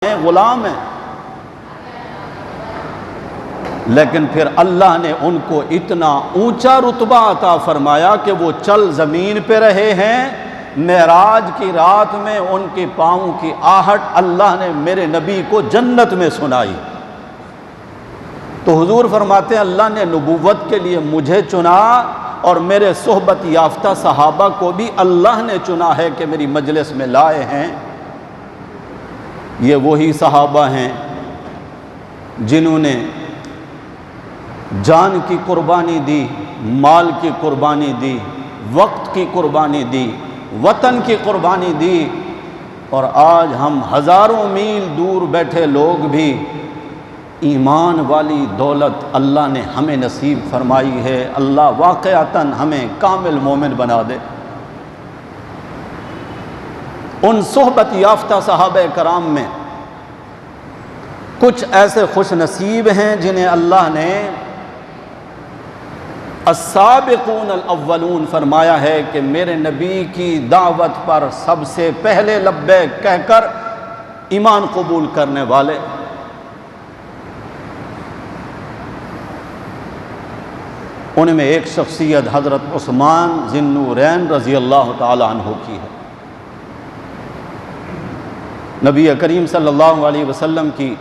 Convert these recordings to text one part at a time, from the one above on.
غلام ہیں، لیکن پھر اللہ نے ان کو اتنا اونچا رتبہ عطا فرمایا کہ وہ چل زمین پہ رہے ہیں۔ معراج کی رات میں ان کے پاؤں کی آہٹ اللہ نے میرے نبی کو جنت میں سنائی۔ تو حضور فرماتے ہیں اللہ نے نبوت کے لیے مجھے چنا اور میرے صحبت یافتہ صحابہ کو بھی اللہ نے چنا ہے کہ میری مجلس میں لائے ہیں۔ یہ وہی صحابہ ہیں جنہوں نے جان کی قربانی دی، مال کی قربانی دی، وقت کی قربانی دی، وطن کی قربانی دی، اور آج ہم ہزاروں میل دور بیٹھے لوگ بھی ایمان والی دولت اللہ نے ہمیں نصیب فرمائی ہے۔ اللہ واقعتاً ہمیں کامل مومن بنا دے۔ ان صحبت یافتہ صحابہ کرام میں کچھ ایسے خوش نصیب ہیں جنہیں اللہ نے السابقون الاولون فرمایا ہے کہ میرے نبی کی دعوت پر سب سے پہلے لبیک کہہ کر ایمان قبول کرنے والے۔ ان میں ایک شخصیت حضرت عثمان ذی النورین رضی اللہ تعالی عنہ کی ہے۔ نبی کریم صلی اللہ علیہ وسلم کی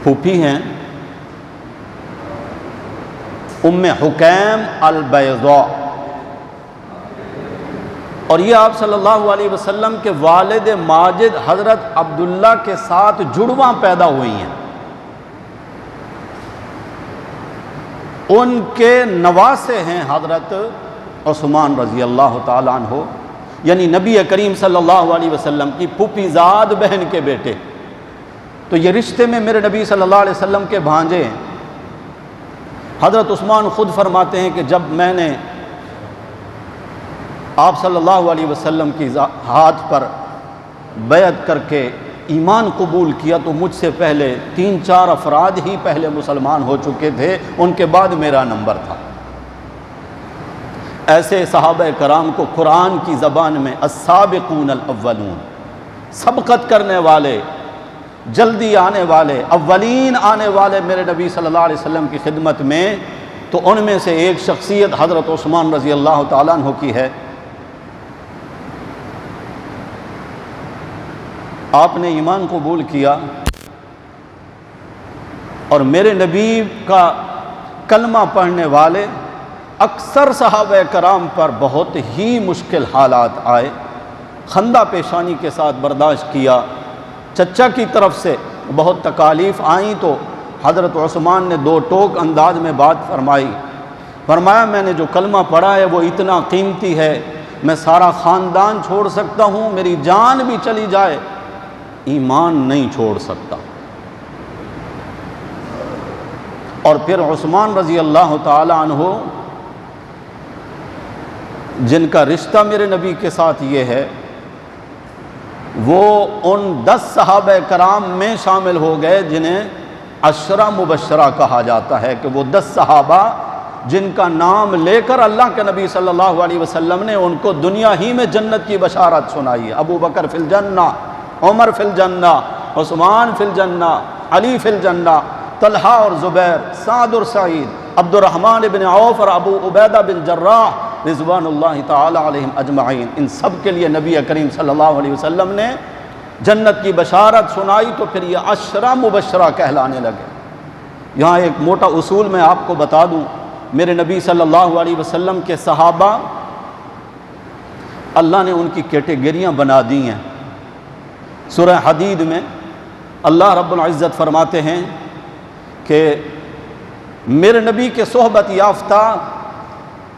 پھوپھی ہیں ام حکیم البیضاء، اور یہ آپ صلی اللہ علیہ وسلم کے والد ماجد حضرت عبداللہ کے ساتھ جڑواں پیدا ہوئی ہیں۔ ان کے نواسے ہیں حضرت عثمان رضی اللہ تعالیٰ عنہ، یعنی نبی کریم صلی اللہ علیہ وسلم کی پھوپھی زاد بہن کے بیٹے۔ تو یہ رشتے میں میرے نبی صلی اللہ علیہ وسلم کے بھانجے ہیں۔ حضرت عثمان خود فرماتے ہیں کہ جب میں نے آپ صلی اللہ علیہ وسلم کی ہاتھ پر بیعت کر کے ایمان قبول کیا تو مجھ سے پہلے 3-4 افراد ہی پہلے مسلمان ہو چکے تھے، ان کے بعد میرا نمبر تھا۔ ایسے صحابہ کرام کو قرآن کی زبان میں السابقون الاولون، سبقت کرنے والے، جلدی آنے والے، اولین آنے والے میرے نبی صلی اللہ علیہ وسلم کی خدمت میں، تو ان میں سے ایک شخصیت حضرت عثمان رضی اللہ تعالیٰ عنہ کی ہے۔ آپ نے ایمان قبول کیا اور میرے نبی کا کلمہ پڑھنے والے اکثر صحابہ کرام پر بہت ہی مشکل حالات آئے، خندہ پیشانی کے ساتھ برداشت کیا۔ چچا کی طرف سے بہت تکالیف آئیں تو حضرت عثمان نے 2 ٹوک انداز میں بات فرمایا میں نے جو کلمہ پڑھا ہے وہ اتنا قیمتی ہے، میں سارا خاندان چھوڑ سکتا ہوں، میری جان بھی چلی جائے، ایمان نہیں چھوڑ سکتا۔ اور پھر عثمان رضی اللہ تعالی عنہ جن کا رشتہ میرے نبی کے ساتھ یہ ہے، وہ ان 10 صحابہ کرام میں شامل ہو گئے جنہیں عشرہ مبشرہ کہا جاتا ہے، کہ وہ 10 صحابہ جن کا نام لے کر اللہ کے نبی صلی اللہ علیہ وسلم نے ان کو دنیا ہی میں جنت کی بشارت سنائی ہے۔ ابو بکر فی الجنہ، عمر فی الجنہ، عثمان فی الجنہ، علی فی الجنہ، طلحہ اور زبیر، سعد اور سعید، عبد الرحمن بن عوف اور ابو عبیدہ بن جراح رضوان اللہ تعالی علیہم اجمعین، ان سب کے لیے نبی کریم صلی اللہ علیہ وسلم نے جنت کی بشارت سنائی، تو پھر یہ عشرہ مبشرہ کہلانے لگے۔ یہاں ایک موٹا اصول میں آپ کو بتا دوں، میرے نبی صلی اللہ علیہ وسلم کے صحابہ اللہ نے ان کی کیٹیگریاں بنا دی ہیں۔ سورہ حدید میں اللہ رب العزت فرماتے ہیں کہ میرے نبی کے صحبت یافتہ،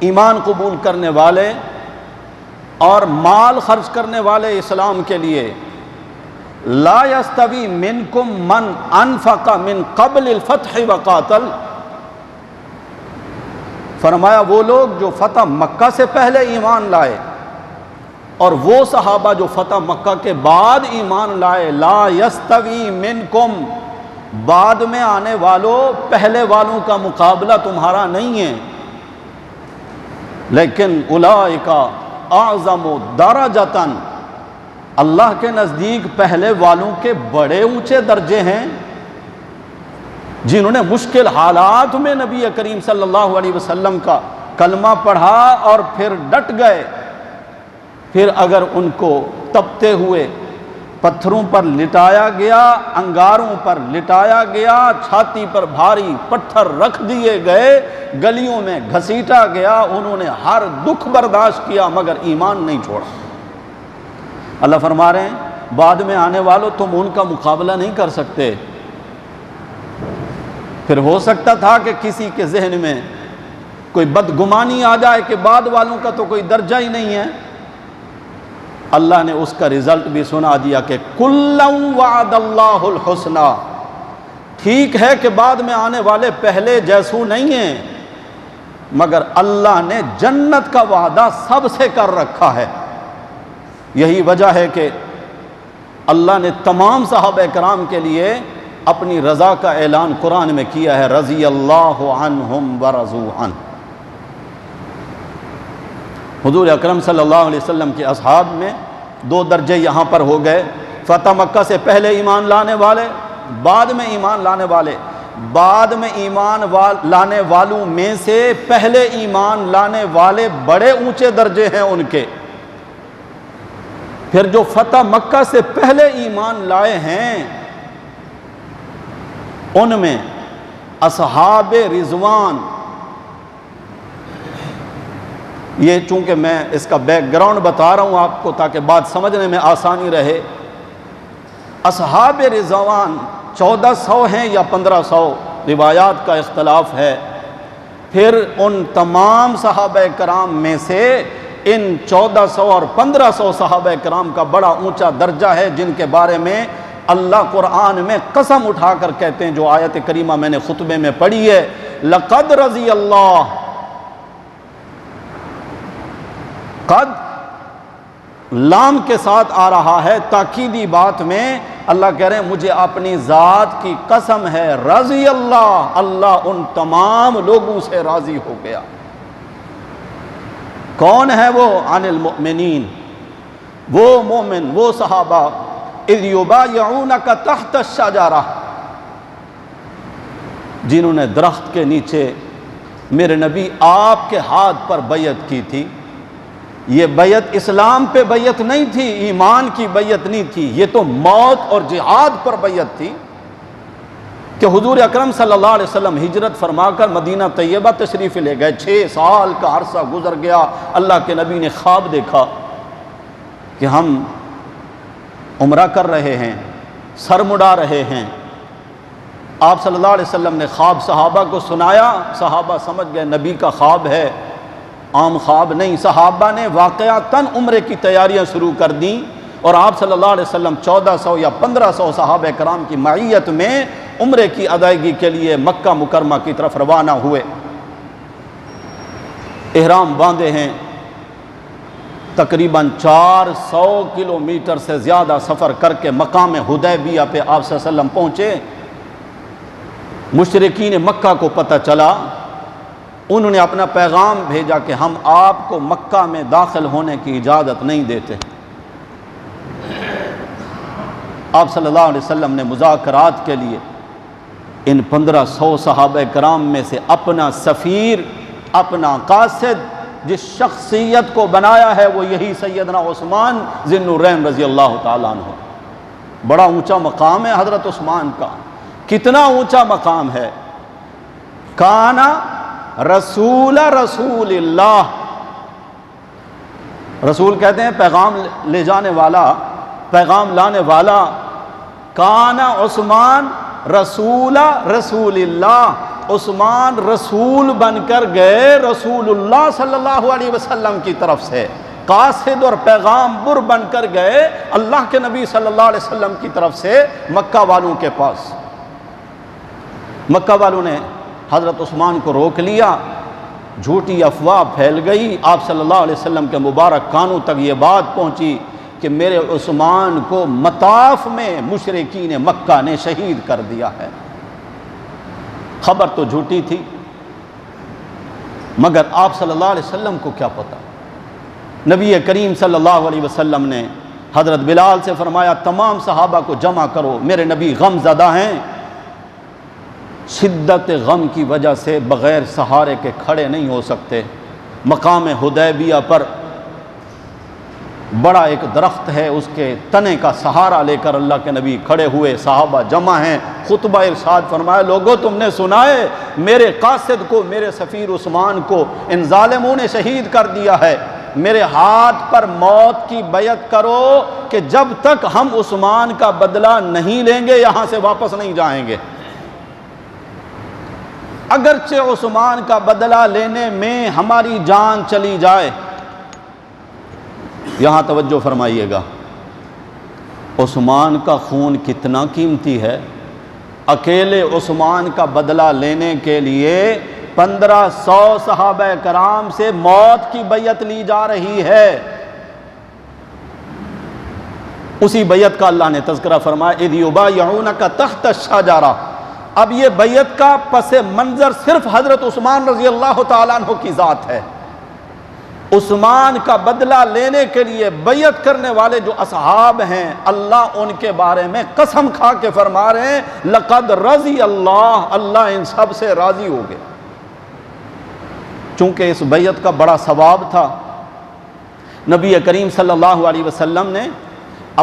ایمان قبول کرنے والے اور مال خرچ کرنے والے اسلام کے لیے، لا یستوی منکم من انفق من قبل الفتح وقاتل، فرمایا وہ لوگ جو فتح مکہ سے پہلے ایمان لائے اور وہ صحابہ جو فتح مکہ کے بعد ایمان لائے، لا یستوی منکم، بعد میں آنے والوں پہلے والوں کا مقابلہ تمہارا نہیں ہے، لیکن اولئک اعظم درجۃ اللہ کے نزدیک پہلے والوں کے بڑے اونچے درجے ہیں، جنہوں نے مشکل حالات میں نبی کریم صلی اللہ علیہ وسلم کا کلمہ پڑھا اور پھر ڈٹ گئے۔ پھر اگر ان کو تپتے ہوئے پتھروں پر لٹایا گیا، انگاروں پر لٹایا گیا، چھاتی پر بھاری پتھر رکھ دیے گئے، گلیوں میں گھسیٹا گیا، انہوں نے ہر دکھ برداشت کیا مگر ایمان نہیں چھوڑا۔ اللہ فرما رہے ہیں بعد میں آنے والوں تم ان کا مقابلہ نہیں کر سکتے۔ پھر ہو سکتا تھا کہ کسی کے ذہن میں کوئی بدگمانی آ جائے کہ بعد والوں کا تو کوئی درجہ ہی نہیں ہے۔ اللہ نے اس کا رزلٹ بھی سنا دیا کہ کُلًّا وعد اللہ الحسنی، ٹھیک ہے کہ بعد میں آنے والے پہلے جیسو نہیں ہیں، مگر اللہ نے جنت کا وعدہ سب سے کر رکھا ہے۔ یہی وجہ ہے کہ اللہ نے تمام صحابہ کرام کے لیے اپنی رضا کا اعلان قرآن میں کیا ہے، رضی اللہ عنہم ورضوا عنہ۔ حضور اکرم صلی اللہ علیہ وسلم کے اصحاب میں دو درجے یہاں پر ہو گئے، فتح مکہ سے پہلے ایمان لانے والے، بعد میں ایمان لانے والے۔ بعد میں ایمان لانے والوں میں سے پہلے ایمان لانے والے بڑے اونچے درجے ہیں ان کے۔ پھر جو فتح مکہ سے پہلے ایمان لائے ہیں ان میں اصحاب رضوان، یہ چونکہ میں اس کا بیک گراؤنڈ بتا رہا ہوں آپ کو تاکہ بات سمجھنے میں آسانی رہے، اصحاب رضوان 1400 ہیں یا 1500، روایات کا اختلاف ہے۔ پھر ان تمام صحابہ کرام میں سے ان 1400 اور 1500 صحابہ کرام کا بڑا اونچا درجہ ہے، جن کے بارے میں اللہ قرآن میں قسم اٹھا کر کہتے ہیں، جو آیت کریمہ میں نے خطبے میں پڑھی ہے، لقد رضی اللہ، قد لام کے ساتھ آ رہا ہے تاکیدی بات میں، اللہ کہہ رہے ہیں مجھے اپنی ذات کی قسم ہے، رضی اللہ، اللہ ان تمام لوگوں سے راضی ہو گیا۔ کون ہے وہ؟ عن المؤمنین، وہ مومن، وہ صحابہ، اذ یبایعونک تحت الشجرہ، جنہوں نے درخت کے نیچے میرے نبی آپ کے ہاتھ پر بیعت کی تھی۔ یہ بیعت اسلام پہ بیعت نہیں تھی، ایمان کی بیعت نہیں تھی، یہ تو موت اور جہاد پر بیعت تھی کہ حضور اکرم صلی اللہ علیہ وسلم ہجرت فرما کر مدینہ طیبہ تشریف لے گئے۔ 6 سال کا عرصہ گزر گیا، اللہ کے نبی نے خواب دیکھا کہ ہم عمرہ کر رہے ہیں، سر مڑا رہے ہیں۔ آپ صلی اللہ علیہ وسلم نے خواب صحابہ کو سنایا، صحابہ سمجھ گئے نبی کا خواب ہے، عام خواب نہیں۔ صحابہ نے واقعتاً عمرے کی تیاریاں شروع کر دیں اور آپ صلی اللہ علیہ وسلم 1400 یا 1500 صحابہ کرام کی معیت میں عمرے کی ادائیگی کے لیے مکہ مکرمہ کی طرف روانہ ہوئے۔ احرام باندھے ہیں، تقریباً 400 کلومیٹر سے زیادہ سفر کر کے مقام حدیبیہ پہ آپ صلی اللہ علیہ وسلم پہنچے۔ مشرکین مکہ کو پتہ چلا، انہوں نے اپنا پیغام بھیجا کہ ہم آپ کو مکہ میں داخل ہونے کی اجازت نہیں دیتے۔ آپ صلی اللہ علیہ وسلم نے مذاکرات کے لیے ان 1500 صحابہ کرام میں سے اپنا سفیر، اپنا قاصد، جس شخصیت کو بنایا ہے وہ یہی سیدنا عثمان ذی النورین رضی اللہ تعالیٰ عنہ۔ بڑا اونچا مقام ہے حضرت عثمان کا، کتنا اونچا مقام ہے۔ کانا رسول اللہ، رسول کہتے ہیں پیغام لے جانے والا، پیغام لانے والا۔ کانا عثمان رسول اللہ، عثمان رسول بن کر گئے رسول اللہ صلی اللہ علیہ وسلم کی طرف سے، قاصد اور پیغام بر بن کر گئے اللہ کے نبی صلی اللہ علیہ وسلم کی طرف سے مکہ والوں کے پاس۔ مکہ والوں نے حضرت عثمان کو روک لیا، جھوٹی افواہ پھیل گئی، آپ صلی اللہ علیہ وسلم کے مبارک کانوں تک یہ بات پہنچی کہ میرے عثمان کو مطاف میں مشرکین مکہ نے شہید کر دیا ہے۔ خبر تو جھوٹی تھی، مگر آپ صلی اللہ علیہ وسلم کو کیا پتہ؟ نبی کریم صلی اللہ علیہ وسلم نے حضرت بلال سے فرمایا تمام صحابہ کو جمع کرو، میرے نبی غم زدہ ہیں، شدت غم کی وجہ سے بغیر سہارے کے کھڑے نہیں ہو سکتے۔ مقام حدیبیہ پر بڑا ایک درخت ہے، اس کے تنے کا سہارا لے کر اللہ کے نبی کھڑے ہوئے، صحابہ جمع ہیں، خطبہ ارشاد فرمایا لوگو تم نے سنا ہے میرے قاصد کو، میرے سفیر عثمان کو ان ظالموں نے شہید کر دیا ہے، میرے ہاتھ پر موت کی بیعت کرو کہ جب تک ہم عثمان کا بدلہ نہیں لیں گے یہاں سے واپس نہیں جائیں گے، اگرچہ عثمان کا بدلہ لینے میں ہماری جان چلی جائے۔ یہاں توجہ فرمائیے گا، عثمان کا خون کتنا قیمتی ہے، اکیلے عثمان کا بدلہ لینے کے لیے 1500 صحابہ کرام سے موت کی بیعت لی جا رہی ہے۔ اسی بیعت کا اللہ نے تذکرہ فرمایا اذ یبایعونک تحت الشجرہ۔ اب یہ بیعت کا پس منظر صرف حضرت عثمان رضی اللہ تعالیٰ عنہ کی ذات ہے۔ عثمان کا بدلہ لینے کے لیے بیعت کرنے والے جو اصحاب ہیں، اللہ ان کے بارے میں قسم کھا کے فرما رہے ہیں لقد رضی اللہ، اللہ ان سب سے راضی ہو گئے۔ چونکہ اس بیعت کا بڑا ثواب تھا، نبی کریم صلی اللہ علیہ وسلم نے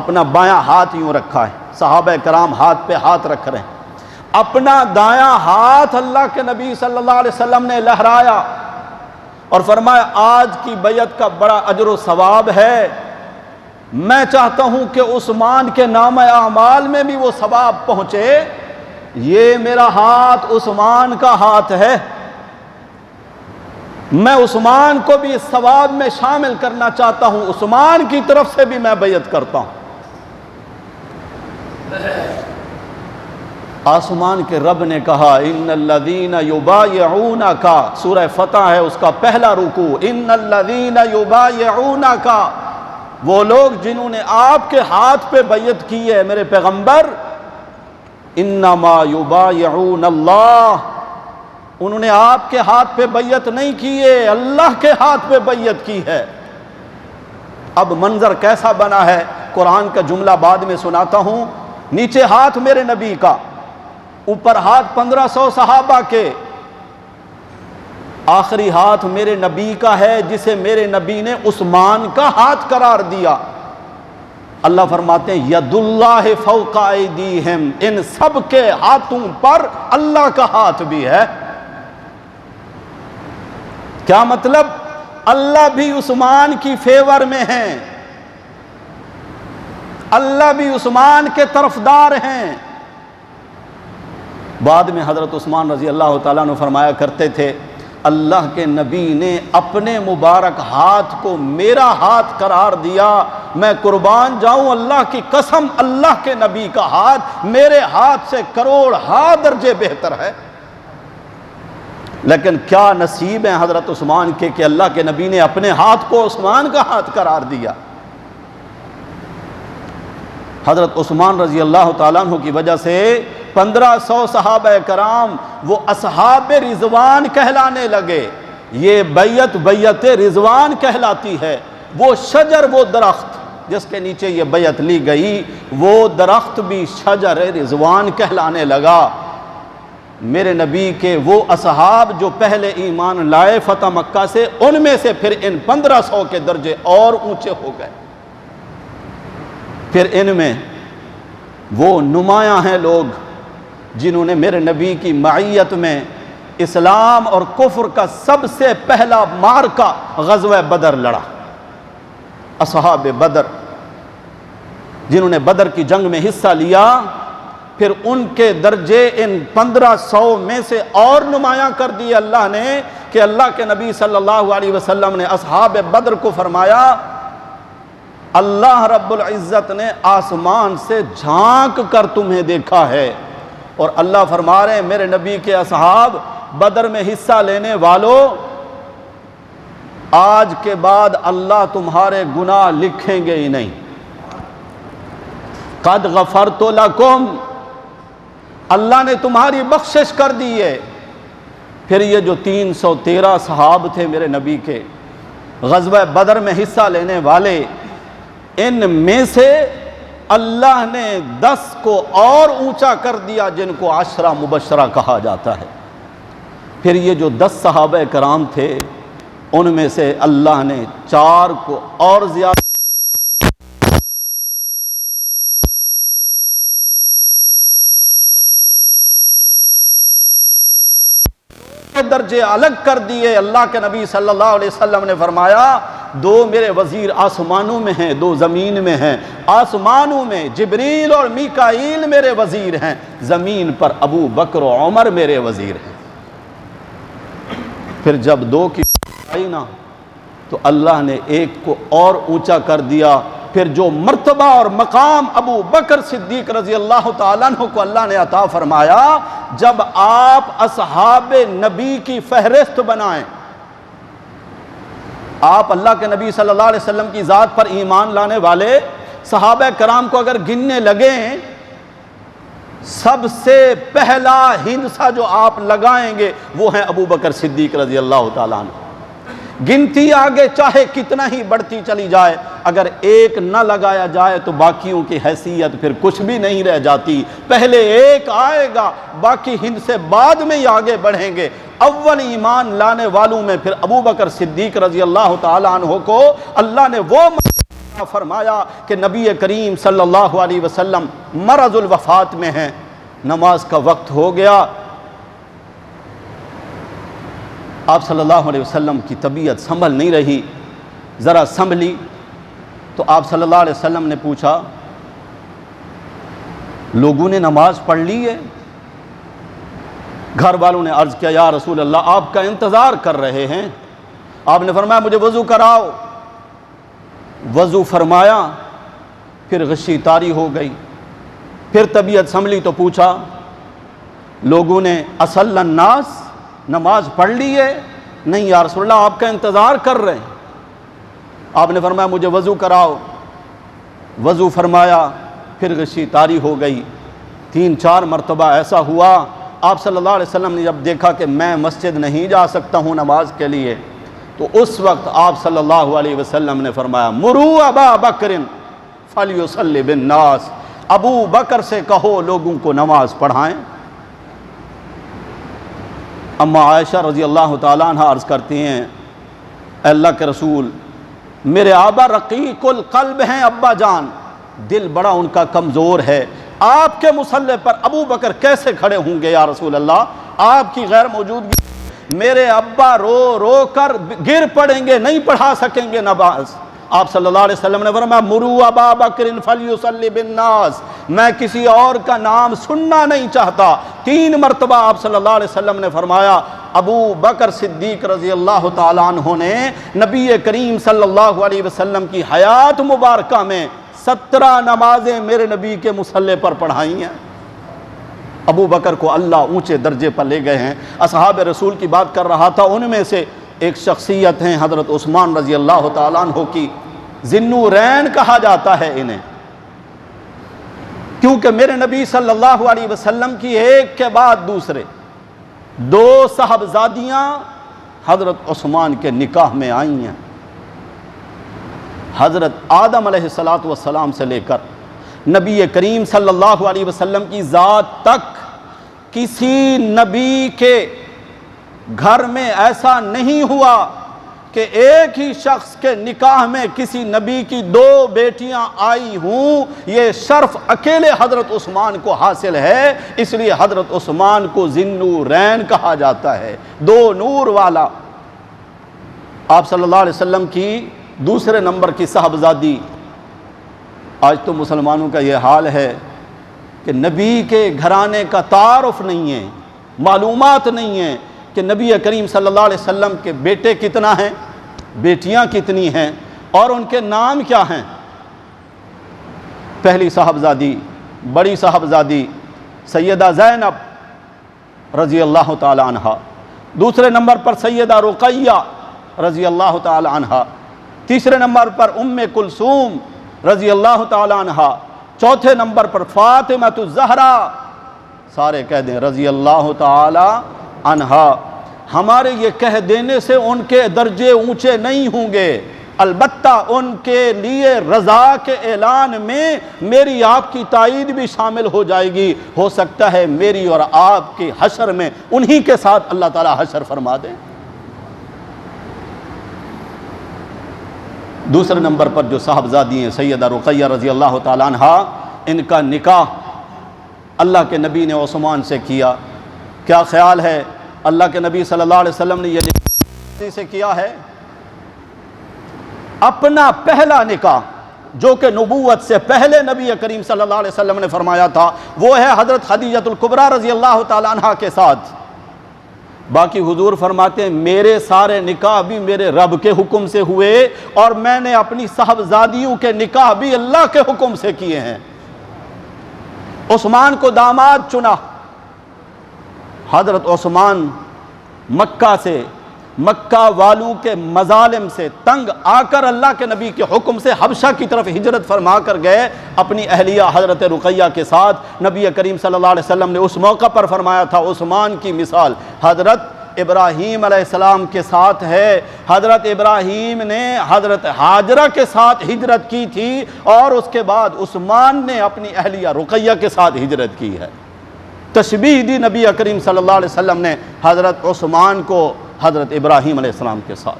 اپنا بایاں ہاتھ یوں رکھا ہے، صحابہ کرام ہاتھ پہ ہاتھ رکھ رہے ہیں، اپنا دایاں ہاتھ اللہ کے نبی صلی اللہ علیہ وسلم نے لہرایا اور فرمایا آج کی بیعت کا بڑا اجر و ثواب ہے، میں چاہتا ہوں کہ عثمان کے نامہ اعمال میں بھی وہ ثواب پہنچے، یہ میرا ہاتھ عثمان کا ہاتھ ہے، میں عثمان کو بھی اس ثواب میں شامل کرنا چاہتا ہوں، عثمان کی طرف سے بھی میں بیعت کرتا ہوں۔ آسمان کے رب نے کہا ان الذین یبایعونک، سورہ فتح ہے اس کا پہلا رکوع، ان الذین یبایعونک، وہ لوگ جنہوں نے آپ کے ہاتھ پہ بیعت کی ہے میرے پیغمبر، انما یبایعون اللہ، انہوں نے آپ کے ہاتھ پہ بیعت نہیں کی ہے، اللہ کے ہاتھ پہ بیعت کی ہے۔ اب منظر کیسا بنا ہے قرآن کا جملہ بعد میں سناتا ہوں، نیچے ہاتھ میرے نبی کا، اوپر ہاتھ 1500 صحابہ کے، آخری ہاتھ میرے نبی کا ہے جسے میرے نبی نے عثمان کا ہاتھ قرار دیا۔ اللہ فرماتے ہیں ید اللہ فوق ایدیہم، ان سب کے ہاتھوں پر اللہ کا ہاتھ بھی ہے۔ کیا مطلب؟ اللہ بھی عثمان کی فیور میں ہیں، اللہ بھی عثمان کے طرفدار ہیں۔ بعد میں حضرت عثمان رضی اللہ تعالیٰ عنہ فرمایا کرتے تھے اللہ کے نبی نے اپنے مبارک ہاتھ کو میرا ہاتھ قرار دیا، میں قربان جاؤں اللہ کی قسم، اللہ کے نبی کا ہاتھ میرے ہاتھ سے کروڑ درجے بہتر ہے۔ لیکن کیا نصیب ہیں حضرت عثمان کے کہ اللہ کے نبی نے اپنے ہاتھ کو عثمان کا ہاتھ قرار دیا۔ حضرت عثمان رضی اللہ تعالیٰ عنہ کی وجہ سے 1500 صحابہ کرام وہ اصحاب رضوان کہلانے لگے۔ یہ بیعت رضوان کہلاتی ہے، وہ شجر، وہ درخت جس کے نیچے یہ بیعت لی گئی، وہ درخت بھی شجر رضوان کہلانے لگا۔ میرے نبی کے وہ اصحاب جو پہلے ایمان لائے فتح مکہ سے، ان میں سے پھر ان 1500 کے درجے اور اونچے ہو گئے۔ پھر ان میں وہ نمایاں ہیں لوگ جنہوں نے میرے نبی کی معیت میں اسلام اور کفر کا سب سے پہلا معرکہ غزوہ بدر لڑا، اصحاب بدر، جنہوں نے بدر کی جنگ میں حصہ لیا، پھر ان کے درجے ان 1500 میں سے اور نمایاں کر دیے اللہ نے کہ اللہ کے نبی صلی اللہ علیہ وسلم نے اصحاب بدر کو فرمایا اللہ رب العزت نے آسمان سے جھانک کر تمہیں دیکھا ہے، اور اللہ فرما رہے ہیں میرے نبی کے اصحاب بدر میں حصہ لینے والوں، آج کے بعد اللہ تمہارے گناہ لکھیں گے ہی نہیں، قد غفرت لکم، اللہ نے تمہاری بخشش کر دی ہے۔ پھر یہ جو 313 صحاب تھے میرے نبی کے غزوہ بدر میں حصہ لینے والے، ان میں سے اللہ نے 10 کو اور اونچا کر دیا جن کو عشرہ مبشرہ کہا جاتا ہے۔ پھر یہ جو 10 صحابہ کرام تھے ان میں سے اللہ نے 4 کو اور زیادہ درجے الگ کر دیے۔ اللہ کے نبی صلی اللہ علیہ وسلم نے فرمایا 2 میرے وزیر آسمانوں میں ہیں، 2 زمین میں ہیں۔ آسمانوں میں جبریل اور میکائیل میرے وزیر ہیں، زمین پر ابو بکر و عمر میرے وزیر ہیں۔ پھر جب 2 کی آئی نا تو اللہ نے 1 کو اور اونچا کر دیا۔ پھر جو مرتبہ اور مقام ابو بکر صدیق رضی اللہ تعالیٰ عنہ کو اللہ نے عطا فرمایا، جب آپ اصحاب نبی کی فہرست بنائیں، آپ اللہ کے نبی صلی اللہ علیہ وسلم کی ذات پر ایمان لانے والے صحابہ کرام کو اگر گننے لگیں، سب سے پہلا ہندسہ جو آپ لگائیں گے وہ ہیں ابو بکر صدیق رضی اللہ تعالیٰ عنہ۔ گنتی آگے چاہے کتنا ہی بڑھتی چلی جائے، اگر 1 نہ لگایا جائے تو باقیوں کی حیثیت پھر کچھ بھی نہیں رہ جاتی۔ پہلے 1 آئے گا، باقی ہند سے بعد میں ہی آگے بڑھیں گے۔ اول ایمان لانے والوں میں پھر ابو بکر صدیق رضی اللہ تعالیٰ عنہ کو اللہ نے وہ فرمایا کہ نبی کریم صلی اللہ علیہ وسلم مرض الوفات میں ہیں، نماز کا وقت ہو گیا، آپ صلی اللہ علیہ وسلم کی طبیعت سنبھل نہیں رہی، ذرا سنبھلی تو آپ صلی اللہ علیہ وسلم نے پوچھا لوگوں نے نماز پڑھ لی ہے؟ گھر والوں نے عرض کیا یا رسول اللہ آپ کا انتظار کر رہے ہیں۔ آپ نے فرمایا مجھے وضو کراؤ، وضو فرمایا، پھر غشی طاری ہو گئی، پھر طبیعت سنبھلی تو پوچھا لوگوں نے اصل الناس نماز پڑھ لی ہے؟ نہیں یا رسول اللہ آپ کا انتظار کر رہے ہیں۔ آپ نے فرمایا مجھے وضو کراؤ، وضو فرمایا، پھر غشی طاری ہو گئی۔ 3-4 مرتبہ ایسا ہوا، آپ صلی اللہ علیہ وسلم نے جب دیکھا کہ میں مسجد نہیں جا سکتا ہوں نماز کے لیے، تو اس وقت آپ صلی اللہ علیہ وسلم نے فرمایا مروا ابا بکر فلیصلی بالناس، ابو بکر سے کہو لوگوں کو نماز پڑھائیں۔ اما عائشہ رضی اللہ تعالیٰ عنہ عرض کرتی ہیں اے اللہ کے رسول میرے آبا رقیق القلب ہیں، ابا جان دل بڑا ان کا کمزور ہے، آپ کے مصلی پر ابو بکر کیسے کھڑے ہوں گے یا رسول اللہ؟ آپ کی غیر موجودگی میرے ابا رو رو کر گر پڑیں گے، نہیں پڑھا سکیں گے نماز۔ آپ صلی اللہ علیہ وسلم نے فرمایا مروا ابا بکر فلیصلی بالناس، میں کسی اور کا نام سننا نہیں چاہتا۔ 3 مرتبہ آپ صلی اللہ علیہ وسلم نے فرمایا۔ ابو بکر صدیق رضی اللہ تعالیٰ عنہ نے نبی کریم صلی اللہ علیہ وسلم کی حیات مبارکہ میں 17 نمازیں میرے نبی کے مصلی پر پڑھائی ہیں۔ ابو بکر کو اللہ اونچے درجے پر لے گئے ہیں۔ اصحاب رسول کی بات کر رہا تھا، ان میں سے ایک شخصیت ہیں حضرت عثمان رضی اللہ تعالیٰ عنہ کی، ذی-النورین کہا جاتا ہے انہیں، کیونکہ میرے نبی صلی اللہ علیہ وسلم کی ایک کے بعد دوسرے 2 صاحبزادیاں حضرت عثمان کے نکاح میں آئی ہیں۔ حضرت آدم علیہ السلام سے لے کر نبی کریم صلی اللہ علیہ وسلم کی ذات تک کسی نبی کے گھر میں ایسا نہیں ہوا کہ ایک ہی شخص کے نکاح میں کسی نبی کی 2 بیٹیاں آئی ہوں۔ یہ شرف اکیلے حضرت عثمان کو حاصل ہے، اس لیے حضرت عثمان کو ذی-النورین کہا جاتا ہے، 2 نور والا۔ آپ صلی اللہ علیہ وسلم کی دوسرے نمبر کی صاحبزادی، آج تو مسلمانوں کا یہ حال ہے کہ نبی کے گھرانے کا تعارف نہیں ہے، معلومات نہیں ہے کہ نبی کریم صلی اللہ علیہ وسلم کے بیٹے کتنا ہیں، بیٹیاں کتنی ہیں اور ان کے نام کیا ہیں۔ پہلی صاحبزادی، بڑی صاحبزادی سیدہ زینب رضی اللہ تعالی عنہ، دوسرے نمبر پر سیدہ رقیہ رضی اللہ تعالی عنہ، تیسرے نمبر پر ام کلثوم رضی اللہ تعالی عنہ، چوتھے نمبر پر فاطمہ الزہرا، سارے کہہ دیں رضی اللہ تعالی عنہا۔ ہمارے یہ کہہ دینے سے ان کے درجے اونچے نہیں ہوں گے، البتہ ان کے لیے رضا کے اعلان میں میری آپ کی تائید بھی شامل ہو جائے گی. ہو سکتا ہے میری اور آپ کے حشر میں انہی کے ساتھ اللہ تعالی حشر فرما دے. دوسرے نمبر پر جو صاحبزادی ہیں سیدہ رقیہ رضی اللہ تعالیٰ عنہ، ان کا نکاح اللہ کے نبی نے عثمان سے کیا. کیا خیال ہے اللہ کے نبی صلی اللہ علیہ وسلم نے یہ نکاح سے کیا ہے؟ اپنا پہلا نکاح جو کہ نبوت سے پہلے نبی کریم صلی اللہ علیہ وسلم نے فرمایا تھا وہ ہے حضرت خدیجہ الکبریٰ رضی اللہ تعالیٰ عنہ کے ساتھ. باقی حضور فرماتے ہیں میرے سارے نکاح بھی میرے رب کے حکم سے ہوئے اور میں نے اپنی صاحبزادیوں کے نکاح بھی اللہ کے حکم سے کیے ہیں. عثمان کو داماد چنا. حضرت عثمان مکہ سے، مکہ والوں کے مظالم سے تنگ آ کر اللہ کے نبی کے حکم سے حبشہ کی طرف ہجرت فرما کر گئے اپنی اہلیہ حضرت رقیہ کے ساتھ. نبی کریم صلی اللہ علیہ وسلم نے اس موقع پر فرمایا تھا عثمان کی مثال حضرت ابراہیم علیہ السلام کے ساتھ ہے. حضرت ابراہیم نے حضرت ہاجرہ کے ساتھ ہجرت کی تھی اور اس کے بعد عثمان نے اپنی اہلیہ رقیہ کے ساتھ ہجرت کی ہے. تشبیہ دی نبی کریم صلی اللہ علیہ وسلم نے حضرت عثمان کو حضرت ابراہیم علیہ السلام کے ساتھ.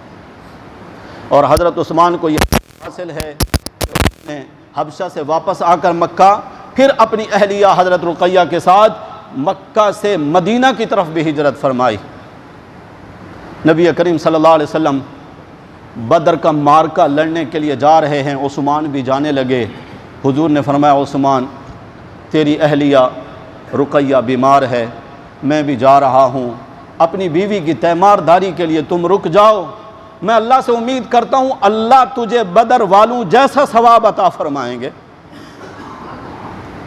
اور حضرت عثمان کو یہ حاصل ہے کہ انہوں نے حبشہ سے واپس آ کر مکہ پھر اپنی اہلیہ حضرت رقیہ کے ساتھ مکہ سے مدینہ کی طرف بھی ہجرت فرمائی. نبی کریم صلی اللہ علیہ وسلم بدر کا معرکہ لڑنے کے لیے جا رہے ہیں. عثمان بھی جانے لگے. حضور نے فرمایا عثمان تیری اہلیہ رقیہ بیمار ہے، میں بھی جا رہا ہوں، اپنی بیوی کی تیمار داری کے لیے تم رک جاؤ. میں اللہ سے امید کرتا ہوں اللہ تجھے بدر والوں جیسا ثواب عطا فرمائیں گے.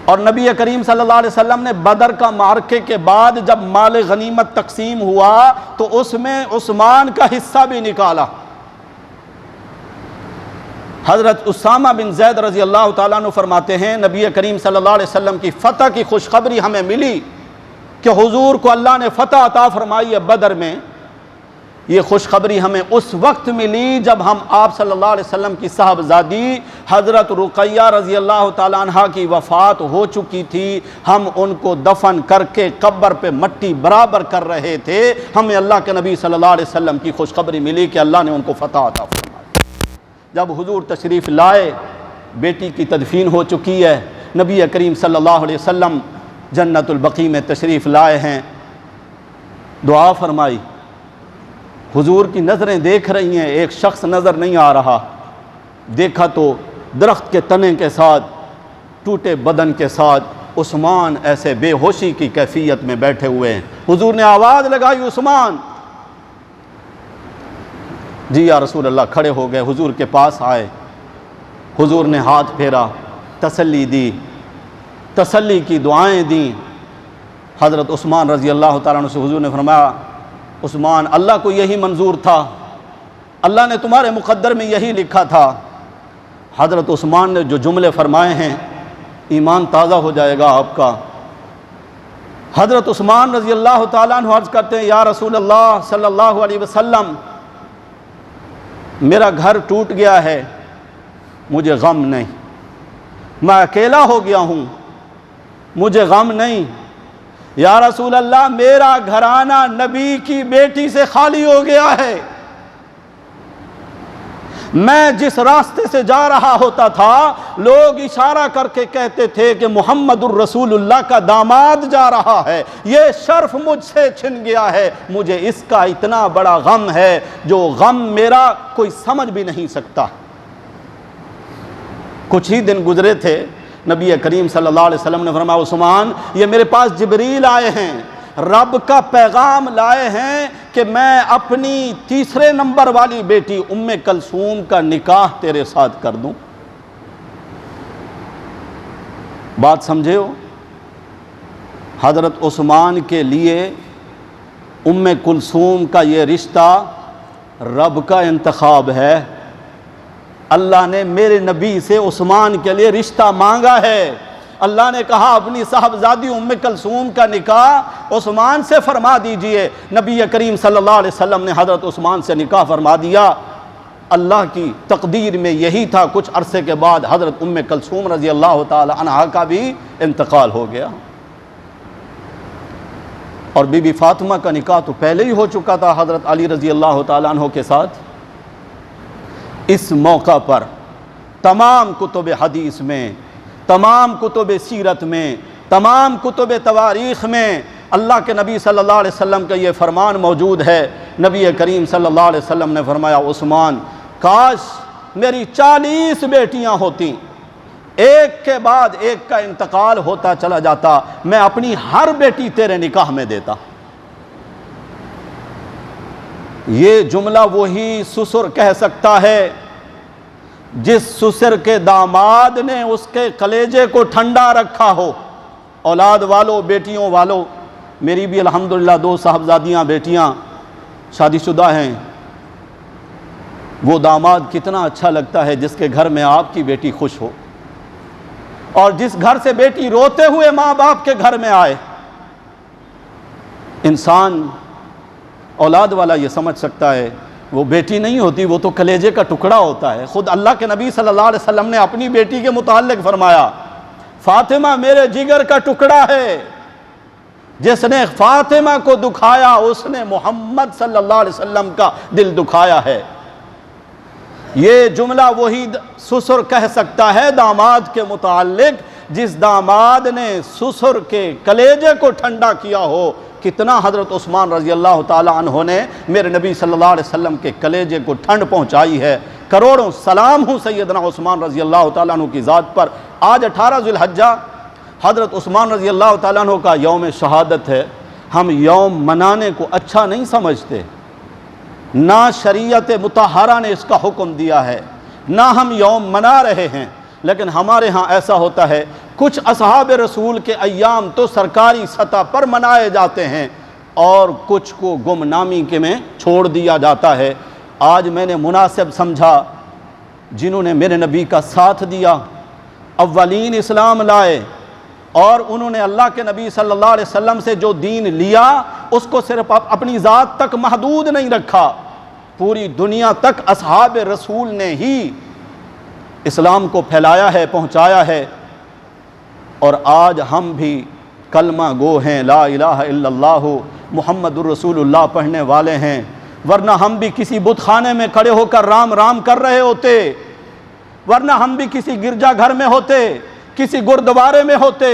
اور نبی کریم صلی اللہ علیہ وسلم نے بدر کا معرکے کے بعد جب مال غنیمت تقسیم ہوا تو اس میں عثمان کا حصہ بھی نکالا. حضرت اسامہ بن زید رضی اللہ تعالیٰ عنہ فرماتے ہیں نبی کریم صلی اللہ علیہ وسلم کی فتح کی خوشخبری ہمیں ملی کہ حضور کو اللہ نے فتح عطا فرمائی ہے بدر میں. یہ خوشخبری ہمیں اس وقت ملی جب ہم آپ صلی اللہ علیہ وسلم کی صاحبزادی حضرت رقیہ رضی اللہ تعالیٰ عنہ کی وفات ہو چکی تھی. ہم ان کو دفن کر کے قبر پہ مٹی برابر کر رہے تھے. ہمیں اللہ کے نبی صلی اللہ علیہ وسلم کی خوشخبری ملی کہ اللہ نے ان کو فتح عطا فرمائی. جب حضور تشریف لائے بیٹی کی تدفین ہو چکی ہے. نبی کریم صلی اللہ علیہ وسلم جنت البقیع میں تشریف لائے ہیں. دعا فرمائی. حضور کی نظریں دیکھ رہی ہیں، ایک شخص نظر نہیں آ رہا. دیکھا تو درخت کے تنے کے ساتھ ٹوٹے بدن کے ساتھ عثمان ایسے بے ہوشی کی کیفیت میں بیٹھے ہوئے ہیں. حضور نے آواز لگائی عثمان. جی یا رسول اللہ. کھڑے ہو گئے، حضور کے پاس آئے. حضور نے ہاتھ پھیرا، تسلی دی، تسلی کی دعائیں دیں. حضرت عثمان رضی اللہ تعالیٰ عنہ سے حضور نے فرمایا عثمان اللہ کو یہی منظور تھا، اللہ نے تمہارے مقدر میں یہی لکھا تھا. حضرت عثمان نے جو جملے فرمائے ہیں ایمان تازہ ہو جائے گا آپ کا. حضرت عثمان رضی اللہ تعالیٰ عنہ عرض کرتے ہیں یا رسول اللہ صلی اللہ علیہ وسلم میرا گھر ٹوٹ گیا ہے، مجھے غم نہیں. میں اکیلا ہو گیا ہوں، مجھے غم نہیں. یا رسول اللہ میرا گھرانہ نبی کی بیٹی سے خالی ہو گیا ہے. میں جس راستے سے جا رہا ہوتا تھا لوگ اشارہ کر کے کہتے تھے کہ محمد الرسول اللہ کا داماد جا رہا ہے. یہ شرف مجھ سے چھن گیا ہے. مجھے اس کا اتنا بڑا غم ہے جو غم میرا کوئی سمجھ بھی نہیں سکتا. کچھ ہی دن گزرے تھے، نبی کریم صلی اللہ علیہ وسلم نے فرمایا عثمان یہ میرے پاس جبریل آئے ہیں، رب کا پیغام لائے ہیں کہ میں اپنی تیسرے نمبر والی بیٹی ام کلثوم کا نکاح تیرے ساتھ کر دوں. بات سمجھے ہو؟ حضرت عثمان کے لیے ام کلثوم کا یہ رشتہ رب کا انتخاب ہے. اللہ نے میرے نبی سے عثمان کے لیے رشتہ مانگا ہے. اللہ نے کہا اپنی صاحبزادی ام کلثوم کا نکاح عثمان سے فرما دیجئے. نبی کریم صلی اللہ علیہ وسلم نے حضرت عثمان سے نکاح فرما دیا. اللہ کی تقدیر میں یہی تھا۔ کچھ عرصے کے بعد حضرت ام کلثوم رضی اللہ تعالی عنہا کا بھی انتقال ہو گیا، اور بی بی فاطمہ کا نکاح تو پہلے ہی ہو چکا تھا حضرت علی رضی اللہ تعالیٰ عنہ کے ساتھ۔ اس موقع پر تمام کتب حدیث میں، تمام کتب سیرت میں، تمام کتب تواریخ میں اللہ کے نبی صلی اللہ علیہ وسلم کا یہ فرمان موجود ہے۔ نبی کریم صلی اللہ علیہ وسلم نے فرمایا، عثمان کاش میری 40 بیٹیاں ہوتیں، ایک کے بعد ایک کا انتقال ہوتا چلا جاتا، میں اپنی ہر بیٹی تیرے نکاح میں دیتا۔ یہ جملہ وہی سسر کہہ سکتا ہے جس سسر کے داماد نے اس کے کلیجے کو ٹھنڈا رکھا ہو۔ اولاد والو، بیٹیوں والو، میری بھی الحمدللہ 2 صاحبزادیاں بیٹیاں شادی شدہ ہیں۔ وہ داماد کتنا اچھا لگتا ہے جس کے گھر میں آپ کی بیٹی خوش ہو، اور جس گھر سے بیٹی روتے ہوئے ماں باپ کے گھر میں آئے۔ انسان اولاد والا یہ سمجھ سکتا ہے وہ بیٹی نہیں ہوتی، وہ تو کلیجے کا ٹکڑا ہوتا ہے۔ خود اللہ کے نبی صلی اللہ علیہ وسلم نے اپنی بیٹی کے متعلق فرمایا، فاطمہ میرے جگر کا ٹکڑا ہے، جس نے فاطمہ کو دکھایا اس نے محمد صلی اللہ علیہ وسلم کا دل دکھایا ہے۔ یہ جملہ وہی سسر کہہ سکتا ہے داماد کے متعلق جس داماد نے سسر کے کلیجے کو ٹھنڈا کیا ہو۔ کتنا حضرت عثمان رضی اللہ تعالیٰ عنہ نے میرے نبی صلی اللہ علیہ وسلم کے کلیجے کو ٹھنڈ پہنچائی ہے۔ کروڑوں سلام ہوں سیدنا عثمان رضی اللہ تعالیٰ عنہ کی ذات پر۔ آج 18 ذی الحجہ حضرت عثمان رضی اللہ تعالیٰ عنہ کا یوم شہادت ہے۔ ہم یوم منانے کو اچھا نہیں سمجھتے، نہ شریعت مطہرہ نے اس کا حکم دیا ہے، نہ ہم یوم منا رہے ہیں، لیکن ہمارے ہاں ایسا ہوتا ہے کچھ اصحاب رسول کے ایام تو سرکاری سطح پر منائے جاتے ہیں اور کچھ کو گمنامی کے میں چھوڑ دیا جاتا ہے۔ آج میں نے مناسب سمجھا جنہوں نے میرے نبی کا ساتھ دیا، اولین اسلام لائے، اور انہوں نے اللہ کے نبی صلی اللہ علیہ وسلم سے جو دین لیا اس کو صرف اپنی ذات تک محدود نہیں رکھا، پوری دنیا تک اصحاب رسول نے ہی اسلام کو پھیلایا ہے، پہنچایا ہے۔ اور آج ہم بھی کلمہ گو ہیں، لا الہ الا اللہ محمد الرسول اللہ پڑھنے والے ہیں، ورنہ ہم بھی کسی بت خانے میں کھڑے ہو کر رام رام کر رہے ہوتے، ورنہ ہم بھی کسی گرجا گھر میں ہوتے، کسی گردوارے میں ہوتے۔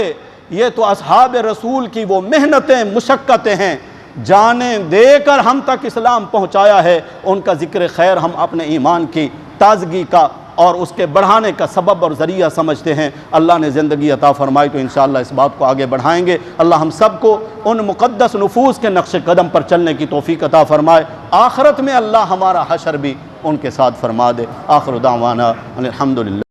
یہ تو اصحاب رسول کی وہ محنتیں، مشقتیں ہیں، جانیں دے کر ہم تک اسلام پہنچایا ہے۔ ان کا ذکر خیر ہم اپنے ایمان کی تازگی کا اور اس کے بڑھانے کا سبب اور ذریعہ سمجھتے ہیں۔ اللہ نے زندگی عطا فرمائی تو انشاءاللہ اس بات کو آگے بڑھائیں گے۔ اللہ ہم سب کو ان مقدس نفوس کے نقش قدم پر چلنے کی توفیق عطا فرمائے، آخرت میں اللہ ہمارا حشر بھی ان کے ساتھ فرما دے۔ آخر دعوانا الحمدللہ۔